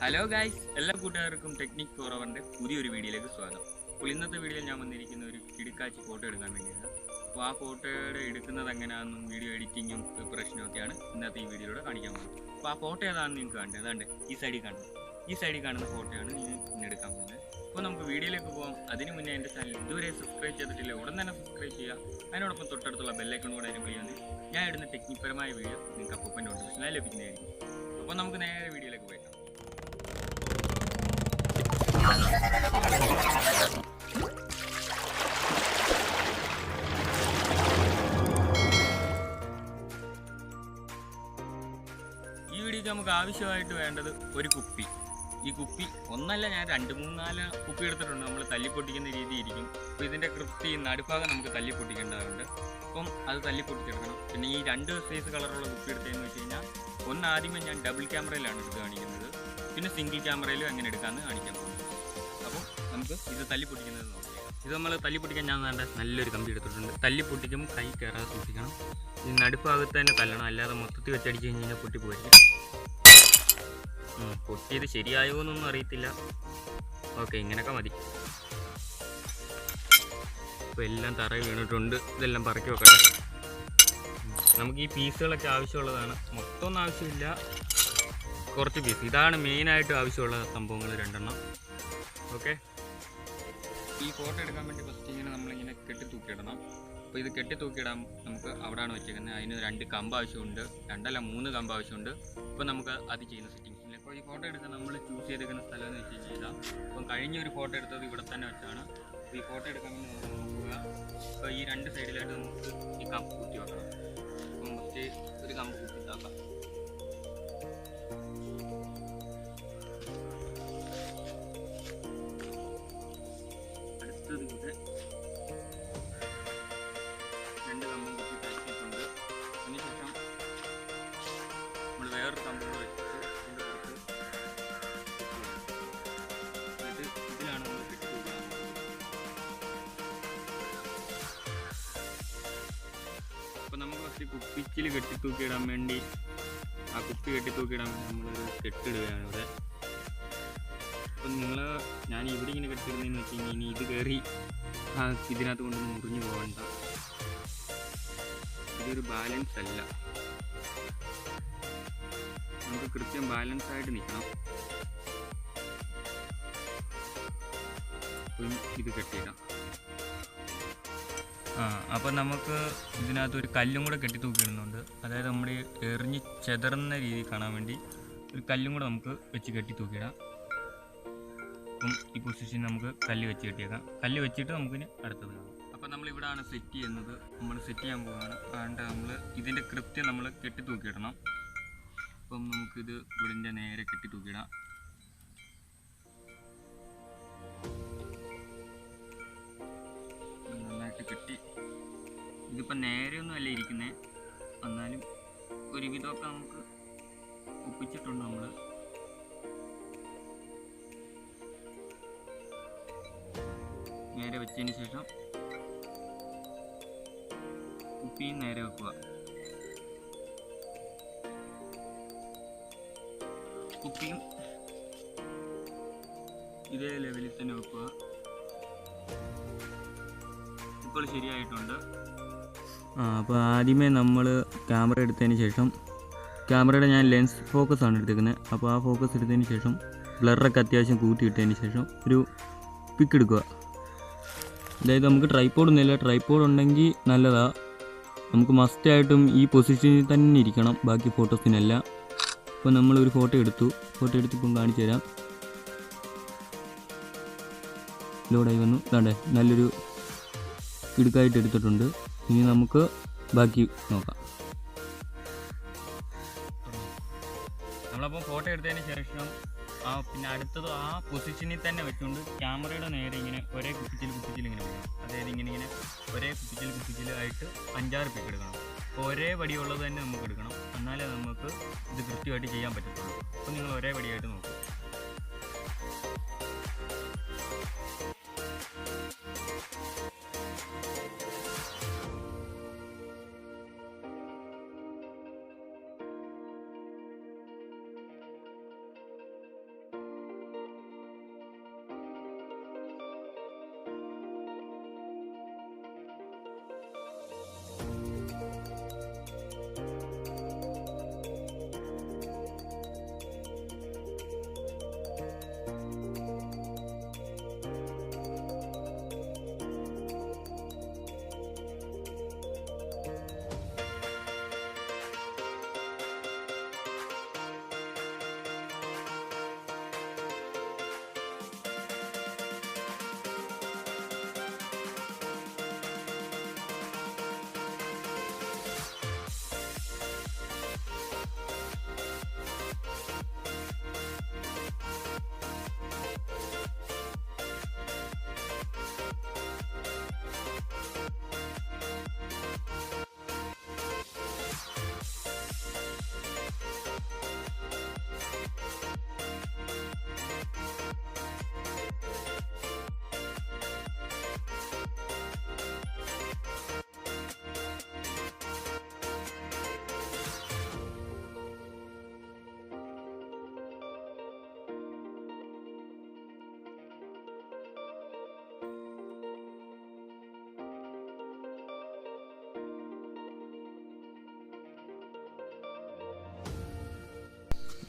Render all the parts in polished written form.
Hello guys, എല്ലാ കൂട്ടുകാർക്കും technique ഫോറവറിൻ്റെ പുതിയൊരു വീഡിയോയിലേക്ക് സ്വാഗതം. അപ്പോൾ ഇന്നത്തെ വീഡിയോയിൽ ഞാൻ വന്നിരിക്കുന്ന ഒരു കിടുക്കാച്ചി ഫോട്ടോ എടുക്കാൻ വേണ്ടിയാണ്. അപ്പോൾ ആ ഫോട്ടോയുടെ എടുക്കുന്നത് എങ്ങനെയാണെന്നും വീഡിയോ എഡിറ്റിങ്ങും പ്രിപ്പറേഷനും ഒക്കെയാണ് ഇന്നത്തെ ഈ വീഡിയോയിലൂടെ കാണിക്കാൻ പോകുന്നത്. അപ്പോൾ ആ ഫോട്ടോ ഏതാണെന്ന് നിങ്ങൾക്ക് കാണേണ്ടത് അതാണ്ട് ഈ സൈഡിൽ കാണുന്ന ഫോട്ടോയാണ് ഇന്ന് എടുക്കാൻ പോകുന്നത്. അപ്പോൾ നമുക്ക് വീഡിയോയിലേക്ക് പോകാം. അതിന് മുന്നേ എൻ്റെ ചാനൽ ഇതുവരെ സബ്സ്ക്രൈബ് ചെയ്തിട്ടില്ല, ഉടൻ തന്നെ സബ്സ്ക്രൈബ് ചെയ്യുക. അതിനോടൊപ്പം തൊട്ടടുത്തുള്ള ബെല്ലൈക്കൺ കൂടെ എനേബിൾ ചെയ്യാൻ ഞാൻ ഇടുന്ന ടെക്നിക്പരമായ വീഡിയോ നിങ്ങൾക്ക് അപ്പോൾ നോട്ടിഫിക്കേഷനായി ലഭിക്കുന്നതായിരിക്കും. അപ്പോൾ നമുക്ക് നേരെ വീഡിയോയിലേക്ക് പോയേക്കാം. ഈ വീഡിയോക്ക് നമുക്ക് ആവശ്യമായിട്ട് വേണ്ടത് ഒരു കുപ്പി. ഈ കുപ്പി ഒന്നല്ല, ഞാൻ 2-3-4 കുപ്പി എടുത്തിട്ടുണ്ട്. നമ്മൾ തല്ലിപ്പൊട്ടിക്കുന്ന രീതി ഇരിക്കും. അപ്പോൾ ഇതിൻ്റെ കൃത്യം നടുഭാഗം നമുക്ക് തല്ലിപ്പൊട്ടിക്കേണ്ടതുണ്ട്. അപ്പം അത് തല്ലിപ്പൊട്ടിച്ചെടുക്കണം. പിന്നെ ഈ 2 സൈസ് കളറുള്ള കുപ്പി എടുത്തതെന്ന് വെച്ച് കഴിഞ്ഞാൽ, ഒന്ന് ആദ്യമേ ഞാൻ ഡബിൾ ക്യാമറയിലാണ് എടുത്ത് കാണിക്കുന്നത്, പിന്നെ സിംഗിൾ ക്യാമറയിലും എങ്ങനെ എടുക്കാമെന്ന് കാണിക്കാൻ പോകുന്നത്. അപ്പോൾ നമുക്ക് ഇത് തല്ലിപ്പൊട്ടിക്കുന്നത് നോക്കാം. ഇത് നമ്മൾ തല്ലിപ്പൊട്ടിക്കാൻ ഞാൻ നല്ലൊരു കമ്പി എടുത്തിട്ടുണ്ട്. തല്ലിപ്പൊട്ടിക്കുമ്പോൾ കൈ കയറാതെ സൂക്ഷിക്കണം. ഈ നടുഭാഗത്ത് തന്നെ തല്ലണം, അല്ലാതെ മൊത്തത്തിൽ വെച്ചടിച്ച് കഴിഞ്ഞ് കഴിഞ്ഞാൽ പൊട്ടിപ്പോയിരിക്കും. പൊട്ടിയത് ശരിയായോ എന്നൊന്നും അറിയത്തില്ല. ഓക്കെ, ഇങ്ങനെയൊക്കെ മതി. ഇപ്പോൾ എല്ലാം തറയിൽ വീണിട്ടുണ്ട്. ഇതെല്ലാം പറക്കി വെക്കട്ടെ. നമുക്ക് ഈ പീസുകളൊക്കെ ആവശ്യമുള്ളതാണ്. മൊത്തമൊന്നും ആവശ്യമില്ല, കുറച്ച് പീസ്. ഇതാണ് മെയിനായിട്ട് ആവശ്യമുള്ള സംഭവങ്ങൾ, 2 ഓക്കെ. ഈ ഫോട്ടോ എടുക്കാൻ വേണ്ടി ഫസ്റ്റ് ഇങ്ങനെ നമ്മളിങ്ങനെ കെട്ടി തൂക്കിയിടണം. അപ്പോൾ ഇത് കെട്ടി തൂക്കിയിടാൻ നമുക്ക് അവിടെയാണ് വെച്ചേക്കുന്നത്. അതിന് 2 കമ്പ് ആവശ്യമുണ്ട്, 2 അല്ല 3 കമ്പ് ആവശ്യമുണ്ട്. അപ്പോൾ നമുക്ക് അത് ചെയ്യുന്ന സെറ്റിങ്സിൽ ഇപ്പോൾ ഈ ഫോട്ടോ എടുക്കാൻ നമ്മൾ ചൂസ് ചെയ്തേക്കുന്ന സ്ഥലം എന്ന് വെച്ച് കഴിഞ്ഞാൽ, അപ്പം കഴിഞ്ഞൊരു ഫോട്ടോ എടുത്തത് ഇവിടെ തന്നെ വെച്ചാണ്. അപ്പോൾ ഈ ഫോട്ടോ എടുക്കാൻ വേണ്ടി നമുക്ക് നോക്കുക. അപ്പോൾ ഈ 2 സൈഡിലായിട്ട് നമുക്ക് ഈ കമ്പ് കുത്തി വെക്കണം. അപ്പം ഫസ്റ്റ് ഒരു കമ്പ് കുത്തിത്താക്കാം. അടുത്തത് ഇവിടെ 2 കമ്പും കുത്തി തയ്ച്ചിട്ടുണ്ട്. അതിനുശേഷം നമ്മൾ വേറൊരു കമ്പും കൂടെ വെച്ചിട്ട് ഇതിലാണ് നമ്മൾ കെട്ടി തൂക്കുന്നത്. അപ്പോൾ നമുക്ക് ഫസ്റ്റ് കുപ്പിച്ചിൽ കെട്ടി തൂക്കിയിടാൻ വേണ്ടി, ആ കുപ്പി കെട്ടി തൂക്കിയിടാൻ വേണ്ടി നമ്മളൊരു കെട്ടിടുകയാണ് ഇവിടെ. അപ്പം ഞാൻ ഇവിടെ ഇങ്ങനെ കെട്ടിടുന്നതെന്ന് വെച്ച് കഴിഞ്ഞാൽ, ഇനി ഇത് കയറി ഇതിനകത്ത് കൊണ്ടൊന്ന് മുറിഞ്ഞു പോകണ്ട. ഇതൊരു ബാലൻസ് അല്ല, നമുക്ക് കൃത്യം ബാലൻസ് ആയിട്ട് നിൽക്കണം. ഇത് കെട്ടിയിടാം. അപ്പം നമുക്ക് ഇതിനകത്ത് ഒരു കല്ലും കൂടെ കെട്ടി തൂക്കിയിടുന്നുണ്ട്. അതായത് നമ്മൾ എറിഞ്ഞ് ചെതറുന്ന രീതി കാണാൻ വേണ്ടി ഒരു കല്ലും കൂടെ നമുക്ക് വെച്ച് കെട്ടി തൂക്കിയിടാം. അപ്പം ഈ പൊസിഷൻ നമുക്ക് കല്ല് വെച്ച് കെട്ടിയേക്കാം. കല്ല് വെച്ചിട്ട് നമുക്കിനി അടുത്തത് കാണാം. അപ്പം നമ്മളിവിടെയാണ് സെറ്റ് ചെയ്യുന്നത്. നമ്മൾ സെറ്റ് ചെയ്യാൻ പോവുകയാണ്. അതുകൊണ്ട് നമ്മൾ ഇതിൻ്റെ കൃത്യം നമ്മൾ കെട്ടി തൂക്കിയിടണം. അപ്പം നമുക്കിത് ഇവിടെ നേരെ കെട്ടി തൂക്കിയിടാം. നന്നായിട്ട് കെട്ടി. ഇതിപ്പോൾ നേരെയൊന്നും അല്ല ഇരിക്കുന്നത്, എന്നാലും ഒരുവിധമൊക്കെ നമുക്ക് ഒപ്പിച്ചിട്ടുണ്ട്. നമ്മൾ നേരെ വെച്ചതിന് ശേഷം കുപ്പിയും നേരെ വെക്കുക. കുപ്പിയും ഇതേ ലെവലിൽ തന്നെ വെക്കുക. ഇപ്പോൾ ശരിയായിട്ടുണ്ട്. അപ്പോൾ ആദ്യമേ നമ്മൾ ക്യാമറ എടുത്തതിന് ശേഷം, ക്യാമറയുടെ ഞാൻ ലെൻസ് ഫോക്കസ് ആണ് എടുത്തേക്കുന്നത്. അപ്പോൾ ആ ഫോക്കസ് എടുത്തതിന് ശേഷം ബ്ലറൊക്കെ അത്യാവശ്യം കൂട്ടിയിട്ടതിന് ശേഷം ഒരു പിക്ക് എടുക്കുക. അതായത് നമുക്ക് ട്രൈപോഡൊന്നുമില്ല, ട്രൈപോഡ് ഉണ്ടെങ്കിൽ നല്ലതാണ്. നമുക്ക് മസ്റ്റായിട്ടും ഈ പൊസിഷനിൽ തന്നെ ഇരിക്കണം, ബാക്കി ഫോട്ടോസിനെല്ലാം. അപ്പോൾ നമ്മളൊരു ഫോട്ടോ എടുത്തിപ്പം കാണിച്ചു തരാം. ലോഡായി വന്നു. അതാണ്ടേ നല്ലൊരു കിടുക്കായിട്ട് എടുത്തിട്ടുണ്ട്. ഇനി നമുക്ക് ബാക്കി നോക്കാം. നമ്മളപ്പോൾ ഫോട്ടോ എടുത്തതിന് ശേഷം പിന്നെ അടുത്തത് ആ പൊസിഷനിൽ തന്നെ വെച്ചുകൊണ്ട് ക്യാമറയുടെ നേരെ ഇങ്ങനെ ഒരേ കുപ്പിച്ചിൽ ഇങ്ങനെ വേണം. അതായത് ഇങ്ങനെ ഒരേ കുപ്പിച്ചിലായിട്ട് 5-6 പിക്ക് എടുക്കണം. അപ്പോൾ ഒരേ വടിയുള്ളത് തന്നെ നമുക്ക് എടുക്കണം, എന്നാലേ നമുക്ക് ഇത് കൃത്യമായിട്ട് ചെയ്യാൻ പറ്റത്തുള്ളൂ. അപ്പോൾ നിങ്ങൾ ഒരേ വടിയായിട്ട് നോക്കുക.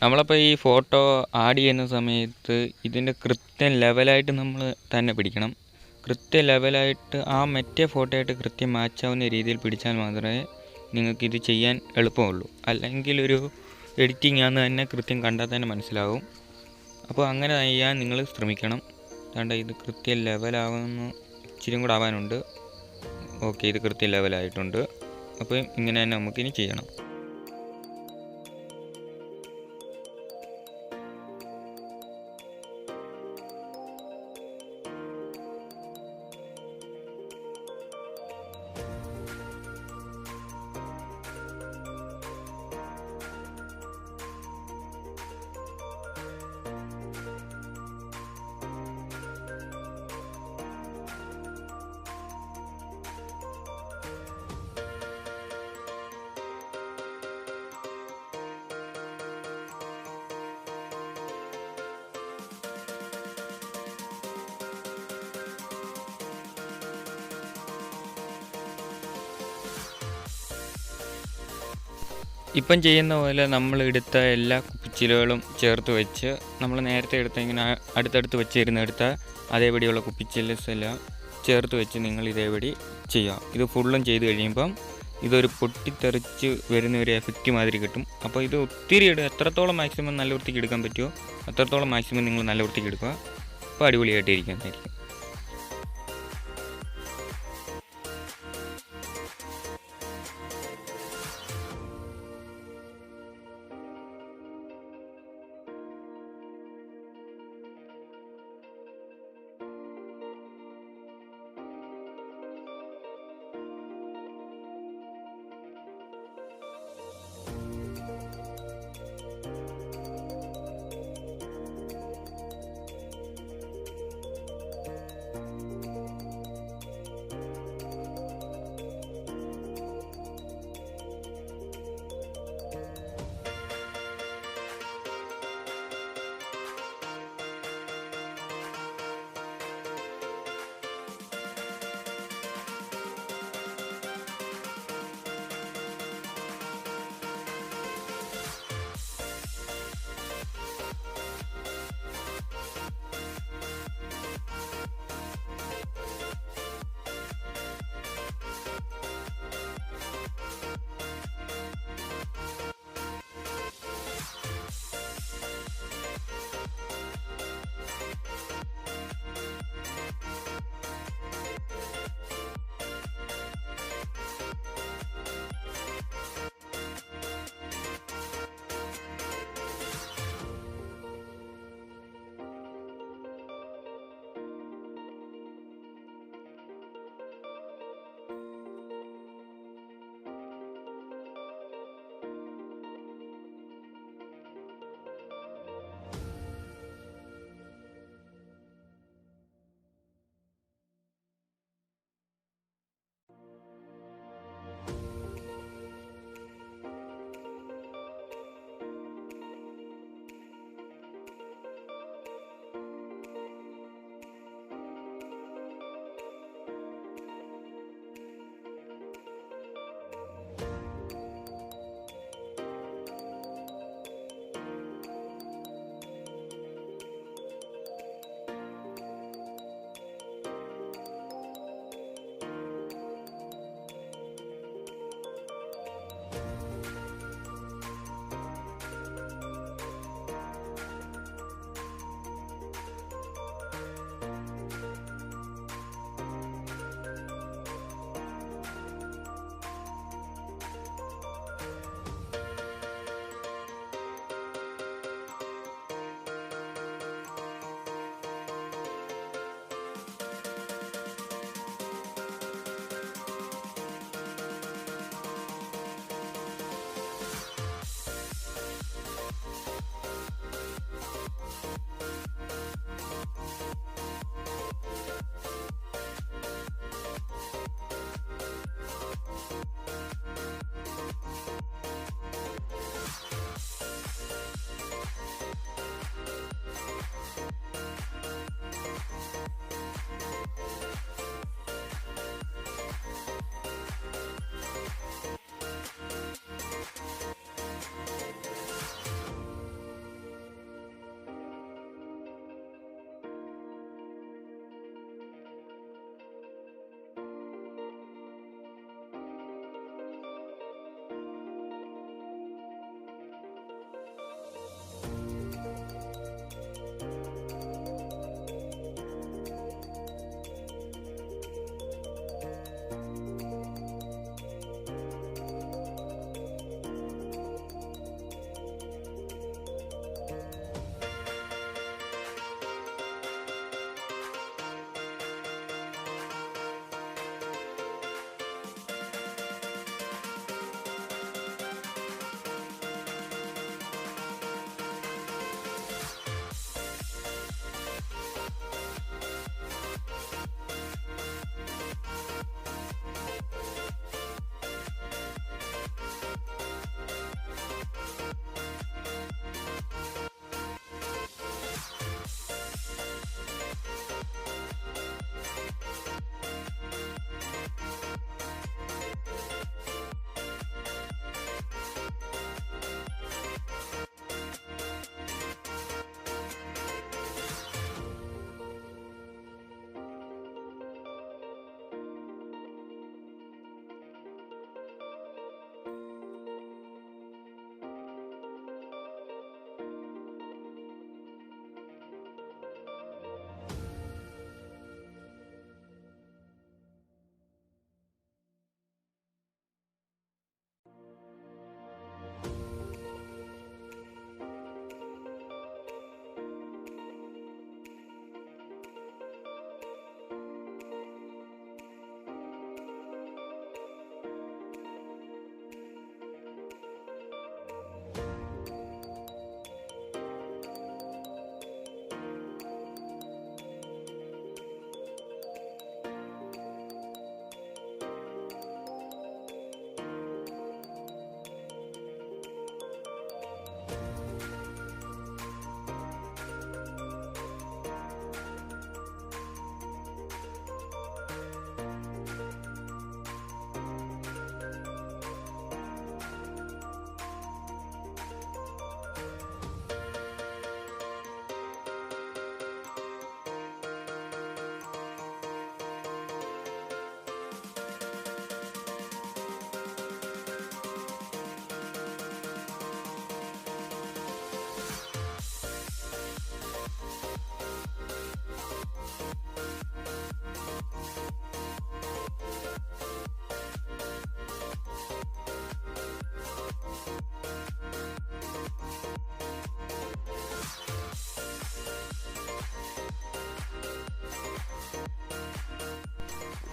നമ്മളപ്പോൾ ഈ ഫോട്ടോ ആഡ് ചെയ്യുന്ന സമയത്ത് ഇതിൻ്റെ കൃത്യം ലെവലായിട്ട് നമ്മൾ തന്നെ പിടിക്കണം. കൃത്യം ലെവലായിട്ട് ആ മറ്റേ ഫോട്ടോയായിട്ട് കൃത്യം മാച്ചാവുന്ന രീതിയിൽ പിടിച്ചാൽ മാത്രമേ നിങ്ങൾക്കിത് ചെയ്യാൻ എളുപ്പമുള്ളൂ. അല്ലെങ്കിൽ ഒരു എഡിറ്റിംഗ് ആണെന്ന് തന്നെ കൃത്യം കണ്ടാൽ തന്നെ മനസ്സിലാവും. അപ്പോൾ അങ്ങനെ ചെയ്യാൻ നിങ്ങൾ ശ്രമിക്കണം. അതുകൊണ്ട് ഇത് കൃത്യം ലെവലാവുന്നു, ഇച്ചിരി കൂടെ ആവാനുണ്ട്. ഓക്കെ, ഇത് കൃത്യം ലെവലായിട്ടുണ്ട്. അപ്പോൾ ഇങ്ങനെ തന്നെ നമുക്കിനി ചെയ്യണം. ഇപ്പം ചെയ്യുന്ന പോലെ നമ്മൾ എടുത്ത എല്ലാ കുപ്പിച്ചിലുകളും ചേർത്ത് വെച്ച് നമ്മൾ നേരത്തെ എടുത്ത ഇങ്ങനെ അടുത്തടുത്ത് വെച്ചിരുന്നെടുത്ത അതേപടിയുള്ള കുപ്പിച്ചില്സ് എല്ലാം ചേർത്ത് വെച്ച് നിങ്ങൾ ഇതേപടി ചെയ്യാം. ഇത് ഫുള്ളും ചെയ്ത് കഴിയുമ്പം ഇതൊരു പൊട്ടിത്തെറിച്ച് വരുന്ന ഒരു എഫക്റ്റ് മാതിരി കിട്ടും. അപ്പോൾ ഇത് ഒത്തിരി എത്രത്തോളം മാക്സിമം നല്ല വൃത്തിക്ക് എടുക്കാൻ പറ്റുമോ അത്രത്തോളം മാക്സിമം നിങ്ങൾ നല്ല വൃത്തിക്ക് എടുക്കുക. അപ്പോൾ അടിപൊളിയായിട്ട് ഇരിക്കുന്നതായിരിക്കും.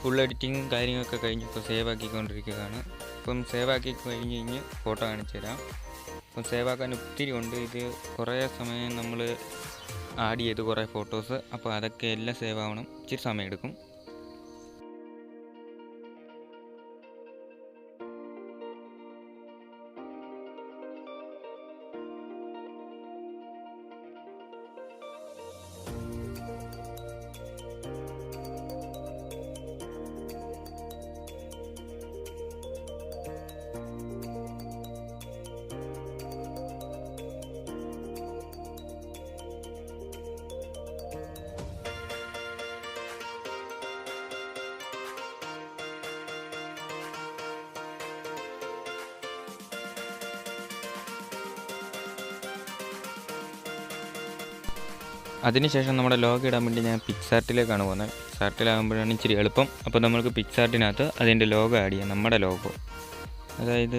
ഫുൾ എഡിറ്റിങ്ങും കാര്യങ്ങളൊക്കെ കഴിഞ്ഞ് ഇപ്പോൾ സേവ് ആക്കിക്കൊണ്ടിരിക്കുകയാണ്. ഇപ്പം സേവ് ആക്കി കഴിഞ്ഞ് ഫോട്ടോ കാണിച്ചു തരാം. അപ്പം സേവ് ആക്കാൻ ഒത്തിരി ഉണ്ട്. ഇത് കുറേ സമയം നമ്മൾ ആഡ് ചെയ്ത് കുറേ ഫോട്ടോസ്, അപ്പോൾ അതൊക്കെ എല്ലാം സേവ് ആവണം, ഇച്ചിരി സമയം എടുക്കും. അതിനുശേഷം നമ്മുടെ ലോഗോ ഇടാൻ വേണ്ടി ഞാൻ പിക്സാർട്ടിലേക്കാണ് പോകുന്നത്. പിക്സാർട്ടിലാകുമ്പോഴാണ് ഇച്ചിരി എളുപ്പം. അപ്പോൾ നമുക്ക് പിക്സാർട്ടിനകത്ത് അതിൻ്റെ ലോഗോ ആഡ് ചെയ്യാം, നമ്മുടെ ലോഗോ. അതായത്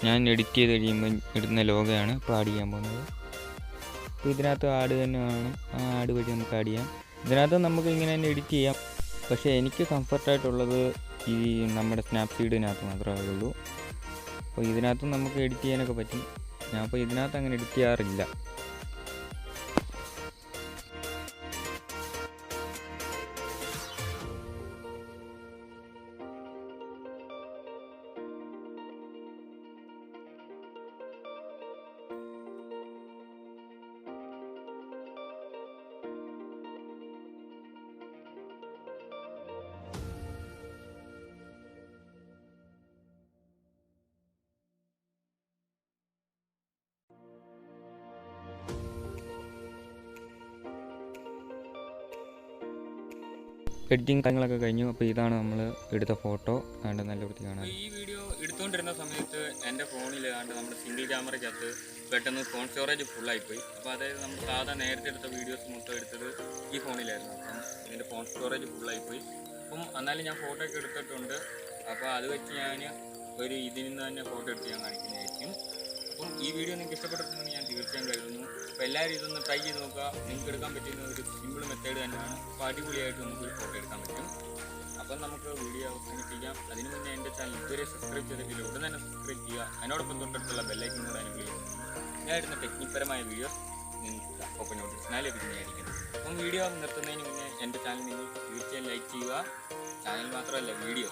ഞാൻ എഡിറ്റ് ചെയ്ത് കഴിയുമ്പോൾ ഇടുന്ന ലോഗോയാണ് ഇപ്പോൾ ആഡ് ചെയ്യാൻ പോകുന്നത്. അപ്പോൾ ഇതിനകത്ത് ആഡ് തന്നെ വേണം, ആ ആഡ് വഴി നമുക്ക് ആഡ് ചെയ്യാം. ഇതിനകത്ത് നമുക്ക് ഇങ്ങനെ തന്നെ എഡിറ്റ് ചെയ്യാം. പക്ഷേ എനിക്ക് കംഫർട്ടായിട്ടുള്ളത് ഈ നമ്മുടെ സ്നാപ്സീഡിനകത്ത് മാത്രമേ ഉള്ളൂ. അപ്പോൾ ഇതിനകത്ത് നമുക്ക് എഡിറ്റ് ചെയ്യാനൊക്കെ പറ്റും. ഞാൻ അപ്പോൾ ഇതിനകത്ത് അങ്ങനെ എഡിറ്റ് ചെയ്യാറില്ല. എഡിറ്റിംഗ് കാര്യങ്ങളൊക്കെ കഴിഞ്ഞു. അപ്പോൾ ഇതാണ് നമ്മൾ എടുത്ത ഫോട്ടോ. അതുകൊണ്ട് നല്ല വൃത്തി കാണാൻ. ഈ വീഡിയോ എടുത്തുകൊണ്ടിരുന്ന സമയത്ത് എൻ്റെ ഫോണിൽ കണ്ട് നമ്മുടെ സിംഗിൾ ക്യാമറയ്ക്കകത്ത് പെട്ടെന്ന് ഫോൺ സ്റ്റോറേജ് ഫുള്ളായിപ്പോയി. അപ്പോൾ അതായത് നമ്മൾ സാധാരണ നേരത്തെ എടുത്ത വീഡിയോസ് മൊത്തം എടുത്തത് ഈ ഫോണിലായിരുന്നു. അപ്പം ഇതിൻ്റെ ഫോൺ സ്റ്റോറേജ് ഫുള്ളായിപ്പോയി. അപ്പം എന്നാലും ഞാൻ ഫോട്ടോ ഒക്കെ എടുത്തിട്ടുണ്ട്. അപ്പോൾ അത് വെച്ച് ഞാൻ ഒരു ഇതിൽ നിന്ന് തന്നെ ഫോട്ടോ എടുത്ത് ഞാൻ കാണിക്കുന്നതായിരിക്കും. അപ്പം ഈ വീഡിയോ നിങ്ങൾക്ക് ഇഷ്ടപ്പെട്ടിട്ടുണ്ടെന്ന് ഞാൻ തീർച്ചയായും കരുതുന്നു. അപ്പോൾ എല്ലാവരും ഇതൊന്ന് ട്രൈ ചെയ്ത് നോക്കുക. നിങ്ങൾക്ക് എടുക്കാൻ പറ്റുന്ന ഒരു സിമ്പിൾ മെത്തേഡ് തന്നെയാണ്. അപ്പോൾ അടിപൊളിയായിട്ട് നമുക്ക് ഫോട്ടോ എടുക്കാൻ പറ്റും. അപ്പം നമുക്ക് വീഡിയോ അവസാനിപ്പിക്കാം. അതിന് മുന്നേ എൻ്റെ ചാനൽ ഇതുവരെ സബ്സ്ക്രൈബ് ചെയ്തിട്ടില്ല, ഉടൻ തന്നെ സബ്സ്ക്രൈബ് ചെയ്യുക. അതിനോടൊപ്പം തൊട്ടടുത്തുള്ള ബെല്ലൈക്കൻ കൂടെ എനേബിൾ ചെയ്യുന്നു. ഞാൻ ഇടുന്ന ടെക്നിക്പരമായ വീഡിയോസ് നിങ്ങൾക്ക് ഓപ്പൺ നോട്ടിഫിക്കേഷൻ ലഭിക്കുന്നതായിരിക്കും. അപ്പം വീഡിയോ നിർത്തുന്നതിന് മുന്നേ എൻ്റെ ചാനൽ നിങ്ങൾ തീർച്ചയായും ലൈക്ക് ചെയ്യുക. ചാനൽ മാത്രമല്ല വീഡിയോ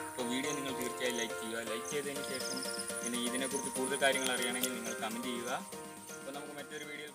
ഇപ്പോൾ വീഡിയോ നിങ്ങൾ തീർച്ചയായും ലൈക്ക് ചെയ്യുക. ലൈക്ക് ചെയ്തതിന് ശേഷം പിന്നെ ഇതിനെക്കുറിച്ച് കൂടുതൽ കാര്യങ്ങൾ അറിയണമെങ്കിൽ നിങ്ങൾ കമൻറ്റ് ചെയ്യുക. അപ്പോൾ നമുക്ക് മറ്റൊരു വീഡിയോ